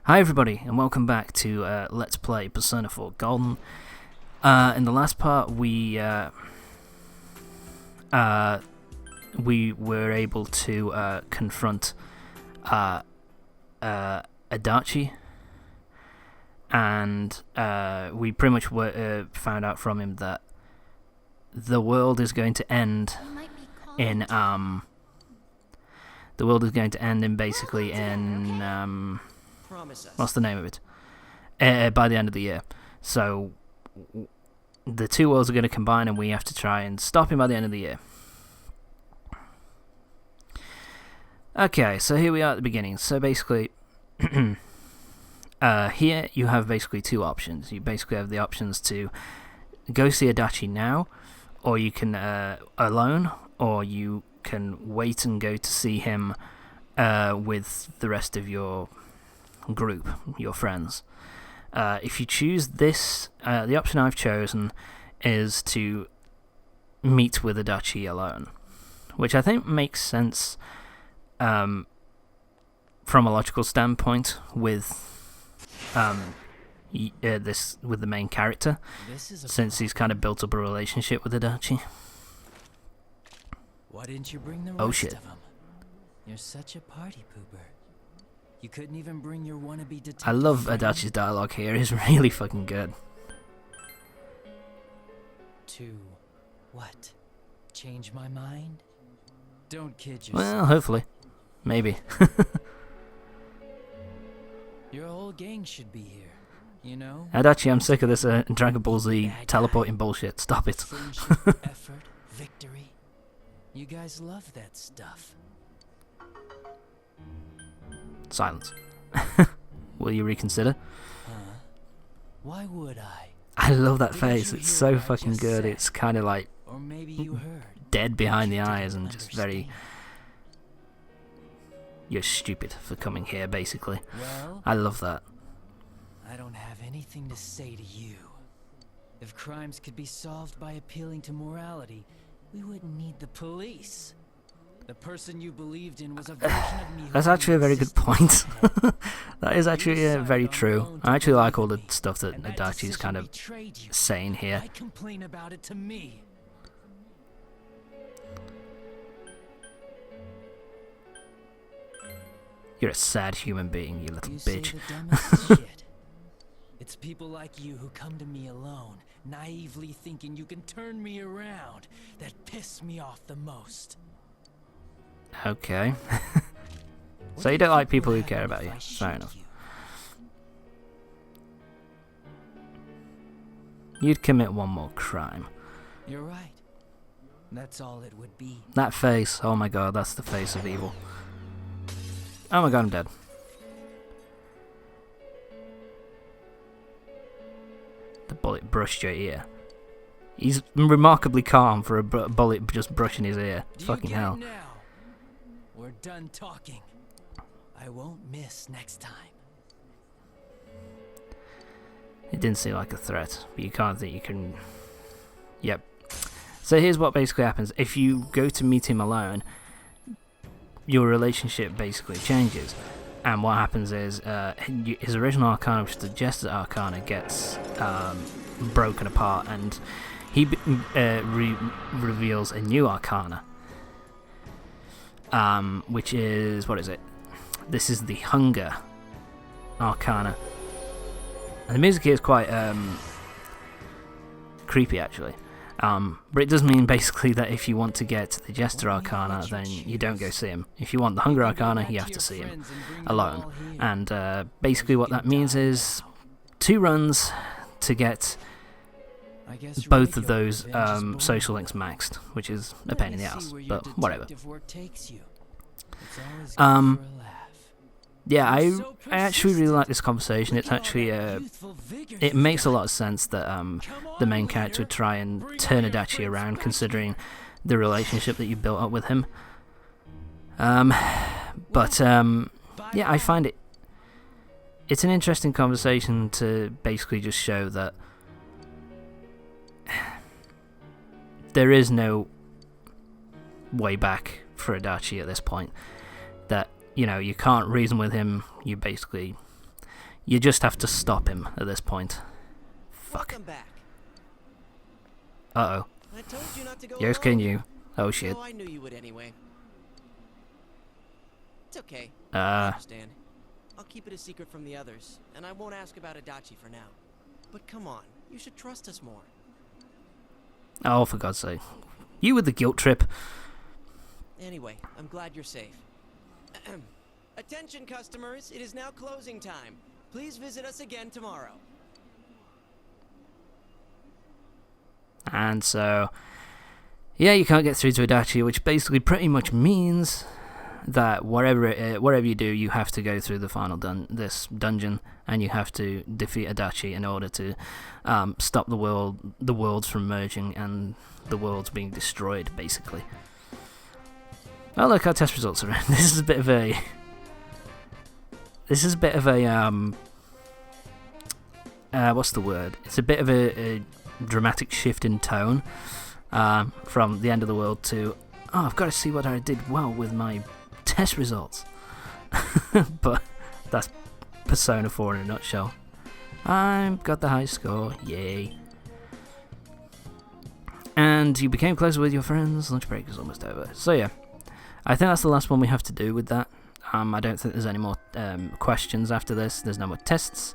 Hi everybody, and welcome back to Let's Play Persona 4 Golden. In the last part, we were able to confront Adachi, and we pretty much found out from him that the world is going to end in basically what's the name of it? By the end of the year. So the two worlds are going to combine, and we have to try and stop him by the end of the year. Okay, so here we are at the beginning. So basically, here you have basically two options. You basically have the options to go see Adachi now, or you can alone, or you can wait and go to see him with the rest of your group, your friends. If you choose this, the option I've chosen is to meet with Adachi alone, which I think makes sense from a logical standpoint with with the main character, since he's kind of built up a relationship with Adachi. Why didn't you bring the Oh rest shit. of them? You're such a party pooper. You couldn't even bring your wannabe detective I love friend? Adachi's dialogue here. It's really fucking good. To what? Change my mind? Don't kid yourself. Well, hopefully. Maybe. Your whole gang should be here. You know? Adachi, I'm sick of this Dragon Ball Z teleporting bullshit. Stop it. Friendship, effort, victory. You guys love that stuff. Silence. Will you reconsider? Huh? Why would I? I love that Didn't face. you It's hear so what I fucking just good. said? It's kind of like Or maybe you heard. dead behind the You eyes didn't and just very... understand. You're stupid for coming here, basically. Well, I love that. I don't have anything to say to you. If crimes could be solved by appealing to morality, we wouldn't need the police. The person you believed in was a version of me. That's actually a very good point. That is actually very true. I actually like all the stuff that Adachi's kind of saying here. I complain about it to me. You're a sad human being, you little You bitch. say the dumbest shit. It's people like you who come to me alone, naively thinking you can turn me around, that piss me off the most. Okay. What So do you don't like think people will who care happen about if you. I Fair shoot enough. you? You'd commit one more crime. You're right. That's all it would be. That face, oh my god, that's the face of evil. Oh my god, I'm dead. The bullet brushed your ear. He's remarkably calm for a bullet just brushing his ear. Do you Fucking get it hell. now? We're done talking. I won't miss next time. It didn't seem like a threat, but you can't think you can... Yep. So here's what basically happens. If you go to meet him alone, your relationship basically changes. And what happens is, his original Arcana, which is the Jester Arcana, gets broken apart, and he reveals a new Arcana. Which is... what is it? This is the Hunger Arcana. And the music here is quite creepy, actually. But it does mean basically that if you want to get the Jester Arcana, then you don't go see him. If you want the Hunger Arcana, you have to see him alone. And basically what that means is 2 runs to get I guess both of regular those revenge is boring. social links maxed, which is a pain in the Let me ass, see where your but whatever. detective work takes you. It's always Um, good for a laugh. Yeah, I You're so actually really like this persistent. conversation. Look It's at all actually that youthful vigor it you've makes a got. lot of sense that Come the on, main character leader. would try and Bring turn all your Adachi friends around, back considering here. the relationship that you built up with him. But yeah, I find it's an interesting conversation to basically just show that there is no way back for Adachi at this point. That, you know, you can't reason with him. You basically You just have to stop him at this point. Fuck. Welcome back. Uh-oh. I told you not to go Yes, alone. can you? Oh, shit. So I knew you would anyway. It's okay. I understand. I'll keep it a secret from the others, and I won't ask about Adachi for now. But come on, you should trust us more. Oh, for God's sake. You with the guilt trip. Anyway, I'm glad you're safe. Attention customers, it is now closing time. Please visit us again tomorrow. And so, yeah, you can't get through to Adachi, which basically pretty much means that whatever you do, you have to go through the final this dungeon, and you have to defeat Adachi in order to stop the worlds from merging and the worlds being destroyed, basically. Oh look, our test results are in. This is a bit of a what's the word? It's a bit of a dramatic shift in tone from the end of the world to, oh, I've got to see what I did well with my test results. But that's Persona 4 in a nutshell. I've got the high score, yay. And you became closer with your friends, lunch break is almost over. So yeah, I think that's the last one we have to do with that. I don't think there's any more questions after this, there's no more tests.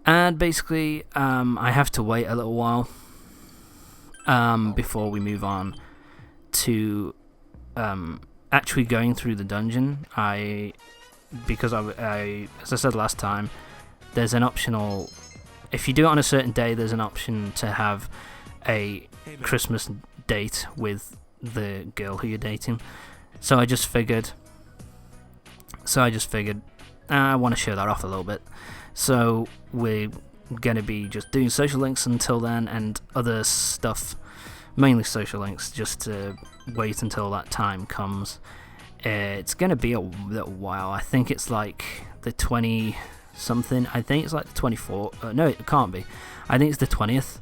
And basically, I have to wait a little while before we move on to actually going through the dungeon. Because I, as I said last time, there's an optional. If you do it on a certain day, there's an option to have a Christmas date with the girl who you're dating. So I just figured I want to show that off a little bit. So we're going to be just doing social links until then, and other stuff, mainly social links, just to wait until that time comes. It's going to be a little while. I think it's like the 20-something. I think it's like the 24th. No, it can't be. I think it's the 20th.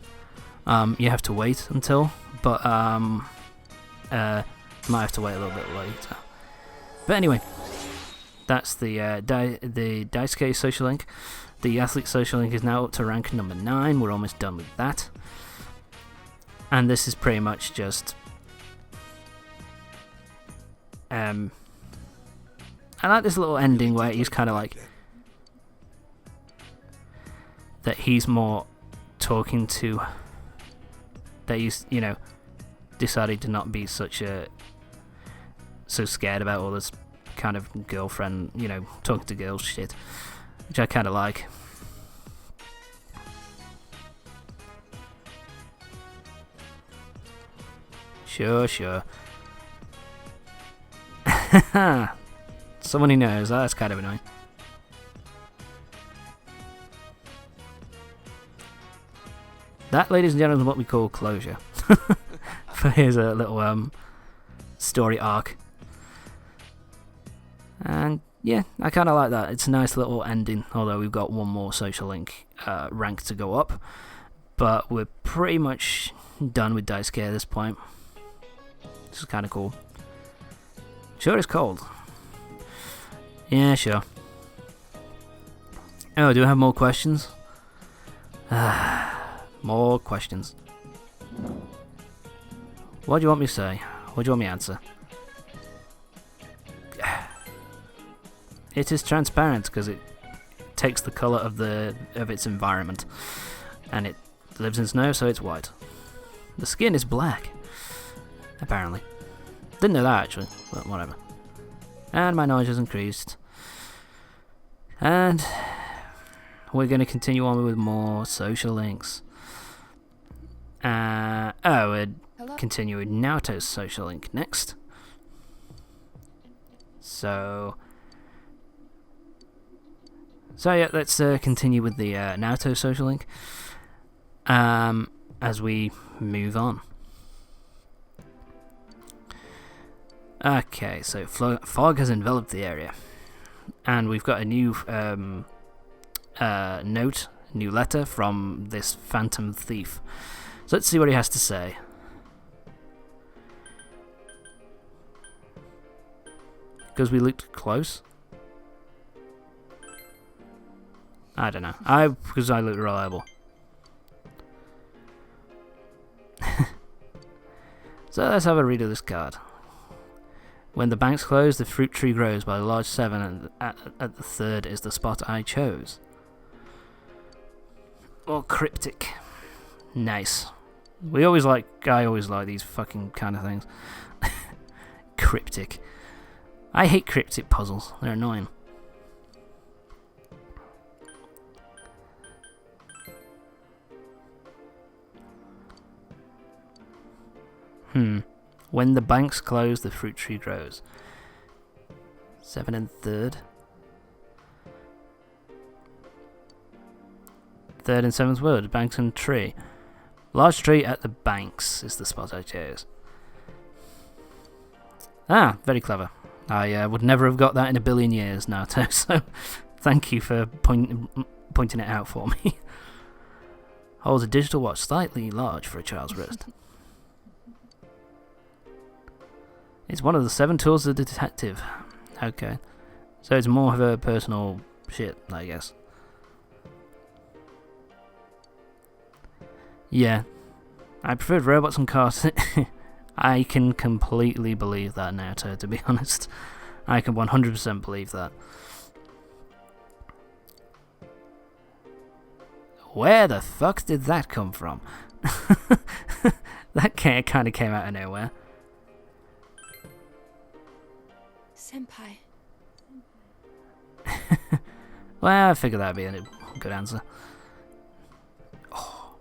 You have to wait until, but might have to wait a little bit later. But anyway, that's the Daisuke social link. The athlete social link is now up to rank number 9. We're almost done with that. And this is pretty much just I like this little ending where he's kind of like that he's more talking to that he's, you know, decided to not be so scared about all this kind of girlfriend, you know, talking to girls shit, which I kind of like. Sure. Someone who knows, that's kind of annoying. That, ladies and gentlemen, is what we call closure. So here's a little story arc. And yeah, I kind of like that. It's a nice little ending, although we've got one more social link rank to go up. But we're pretty much done with Daisuke at this point. This is kind of cool. Sure, it's cold. Yeah, sure. Oh, do I have more questions? More questions. What do you want me to say? What do you want me to answer? It is transparent because it takes the colour of its environment, and it lives in snow, so it's white. The skin is black, apparently. Didn't know that actually, but whatever. And my knowledge has increased. And we're going to continue on with more social links. We'd continue with Naoto's social link next. So yeah, let's continue with the Naoto social link as we move on. Okay, so fog has enveloped the area, and we've got a new new letter from this phantom thief. So let's see what he has to say. Because we looked close. I don't know. Because I look reliable. So let's have a read of this card. When the banks close, the fruit tree grows by a large 7, and at the third is the spot I chose. Or cryptic. Nice. I always like these fucking kind of things. Cryptic. I hate cryptic puzzles. They're annoying. When the banks close, the fruit tree grows. 7 and third. Third and seventh word. Banks and tree. Large tree at the banks is the spot I chose. Ah, very clever. I would never have got that in a billion years, Nato, so thank you for pointing it out for me. Holds a digital watch slightly large for a child's wrist. It's one of the 7 tools of the detective. Okay. So it's more of her personal shit, I guess. Yeah. I preferred robots and cars. I can completely believe that now, to be honest. I can 100% believe that. Where the fuck did that come from? That kind of came out of nowhere. Senpai. Well, I figured that'd be a good answer. Oh.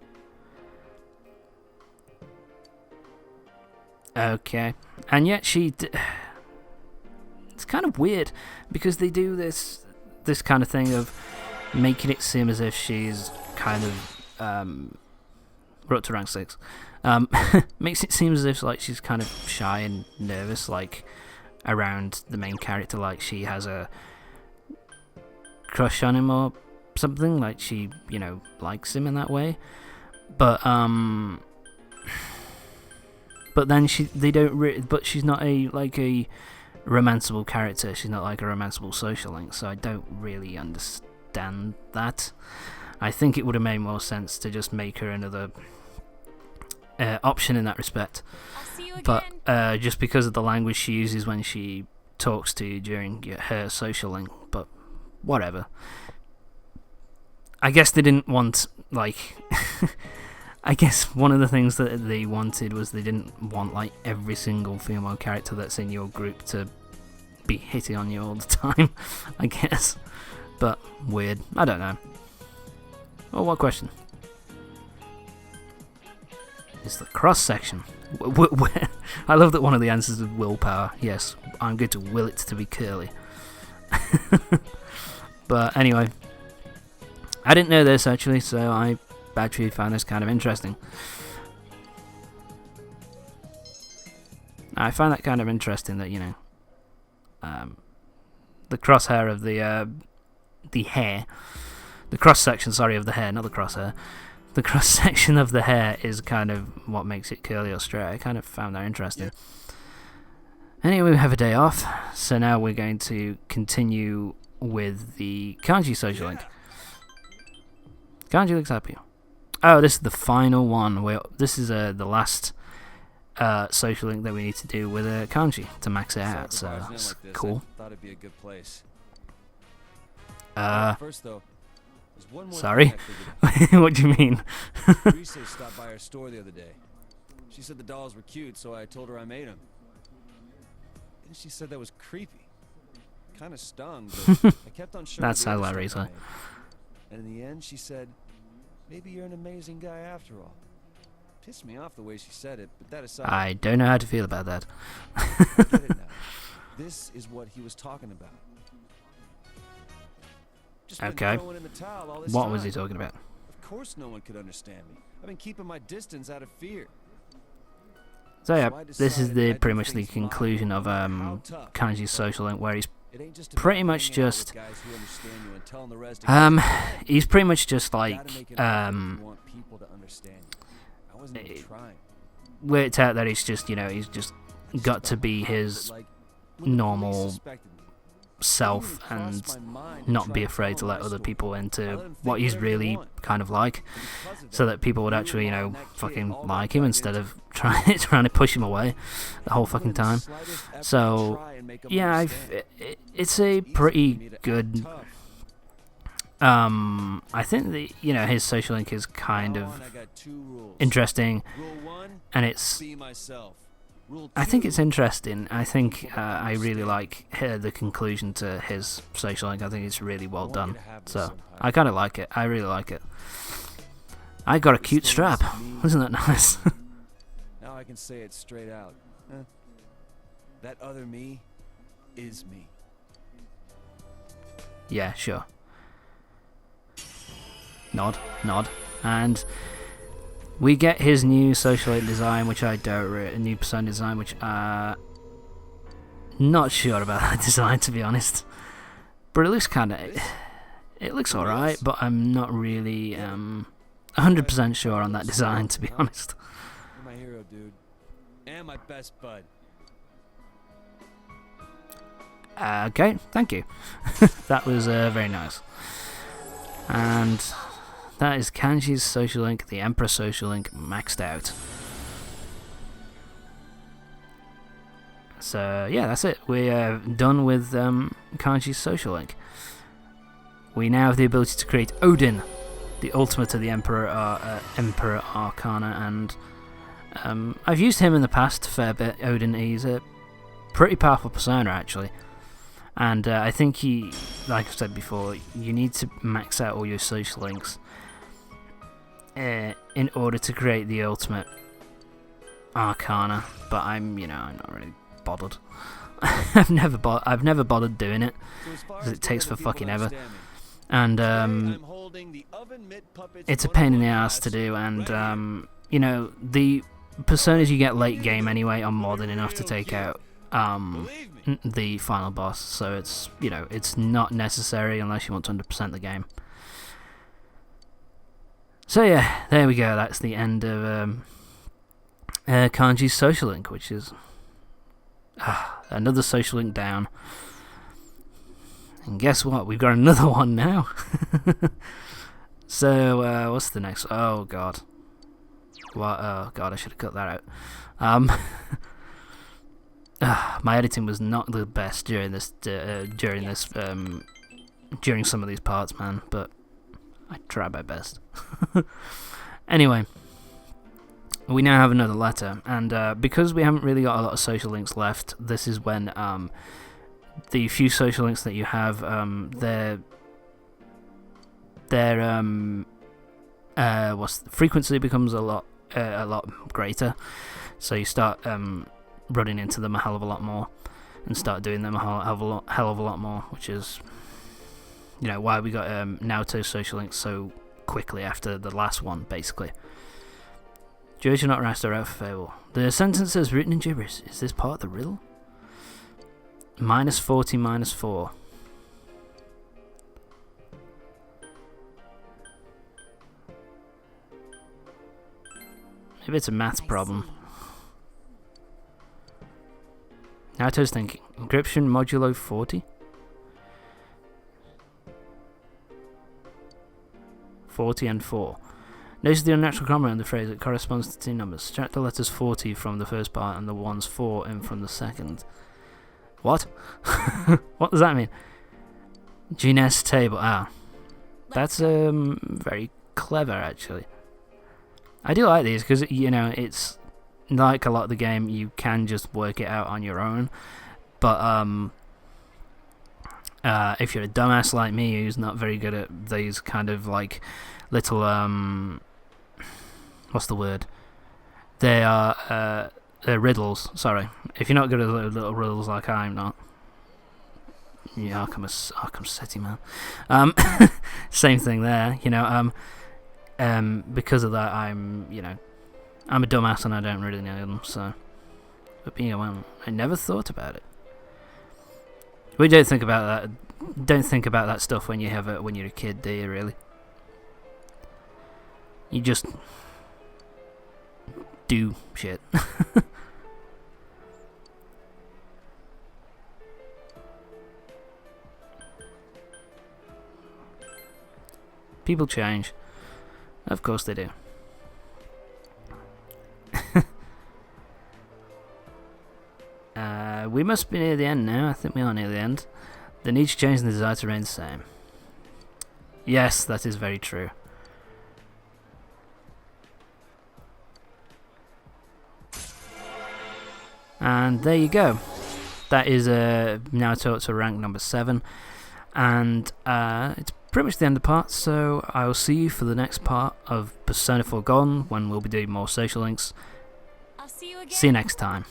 Okay. And yet it's kind of weird, because they do this kind of thing of making it seem as if she's kind of we're up to rank 6. Makes it seem as if like she's kind of shy and nervous, like around the main character, like she has a crush on him or something, like she, likes him in that way. But then but she's not a romanceable character. She's not like a romanceable social link, so I don't really understand that. I think it would have made more sense to just make her another option in that respect. But just because of the language she uses when she talks to you during her social link, but whatever. I guess they didn't want, I guess one of the things that they wanted was they didn't want, every single female character that's in your group to be hitting on you all the time, I guess. But, weird. I don't know. Oh, what question? It's the cross-section. I love that one of the answers is willpower. Yes, I'm going to will it to be curly. But anyway, I didn't know this actually, so I actually found this kind of interesting. I find that kind of interesting that, the crosshair of the hair, the cross-section, of the hair, not the crosshair. The cross-section of the hair is kind of what makes it curly or straight. I kind of found that interesting. Anyway, we have a day off, so now we're going to continue with the kanji social link. Kanji looks happy. Oh, this is the final one. This is the last social link that we need to do with kanji to max it out, so that's cool. I thought it'd be a good place. First though, there's one more sorry? thing I figured What do you mean? out. Rise stopped by our store the other day. She said the dolls were cute, so I told her I made them. And she said that was creepy. Kind of stung, but I kept on showing her That the sounds other like stuff I Rise. made. And in the end, she said, maybe you're an amazing guy after all. Pissed me off the way she said it, but that aside, I don't know how to feel about that. I get it now. This is what he was talking about. Just been Okay. throwing in the towel all this What time. was he talking about? Of course no one could understand me. I've been keeping my distance out of fear. So yeah, So I this is decided I'd pretty do much the things my conclusion way, of no matter how tough. Kanji's social link, where he's It ain't just pretty about much hanging out with just guys who understand you and telling the rest to keep he's pretty much just You like gotta make it happen if you want people to understand you. I wasn't even trying. worked out that it's just he's just got to be his But, like, when the police normal suspected me, self and not be afraid to let other people into what he's really kind of like, so that people would actually, fucking like him instead of trying to push him away the whole fucking time. So yeah, it's a pretty good. I think that his social link is kind of interesting, and I think it's interesting. I think I really like the conclusion to his social link. I think it's really well done. So I kind of like it. I really like it. I got a cute strap. Isn't that nice? Now I can say it straight out. That other me is me. Yeah, sure. Nod. And we get his new social link design, which I don't a new persona design, which not sure about that design, to be honest. But it looks it looks alright, but I'm not really 100% sure on that design, to be honest. You're my hero, dude. And my best bud. Okay, thank you. That was very nice. And that is Kanji's social link, the Emperor social link, maxed out. So yeah, that's it. We're done with Kanji's social link. We now have the ability to create Odin, the ultimate of the Emperor Arcana, and I've used him in the past a fair bit. Odin, he's a pretty powerful persona actually. And I think like I've said before, you need to max out all your social links in order to create the ultimate Arcana. But I'm not really bothered. I've never bothered doing it because it takes for fucking ever, and it's a pain in the ass to do. And the personas you get late game anyway are more than enough to take out the final boss, so it's it's not necessary unless you want to 100% the game. So yeah, there we go. That's the end of Kanji's social link, which is another social link down. And guess what? We've got another one now. So what's the next? Oh god. What? Oh god, I should have cut that out. My editing was not the best during some of these parts, man, but I tried my best. Anyway, we now have another letter, and because we haven't really got a lot of social links left, this is when the few social links that you have, their frequency becomes a lot greater, so you start running into them a hell of a lot more and start doing them a hell of a lot more, which is why we got Naoto's social links so quickly after the last one, basically. Jojo not rest or out for fable. The sentence says written in gibberish. Is this part of the riddle? -40 -4. Maybe it's a maths problem. Naoto's thinking. Encryption modulo 40? 40 and 4. Notice the unnatural comma in the phrase. It corresponds to two numbers. Subtract the letters 40 from the first part and the ones 4 in from the second. What? What does that mean? Gines table. Ah. That's very clever, actually. I do like these because, it's like a lot of the game, you can just work it out on your own. But if you're a dumbass like me who's not very good at these kind of like little what's the word? They are they're riddles. Sorry, if you're not good at little riddles like I'm not. Yeah, Arkham City, man. Same thing there. Because of that, I'm a dumbass and I don't really know them. So, but I never thought about it. We don't think about that. Don't think about that stuff when you're a kid, do you? Really? You just do shit. People change. Of course they do. We must be near the end now. I think we are near the end. The need to change and the desire to remain the same. Yes, that is very true. And there you go. That is Naruto to rank number 7. And it's pretty much the end of the part, so I will see you for the next part of Persona 4 Golden when we'll be doing more social links. I'll see you again. See you next time.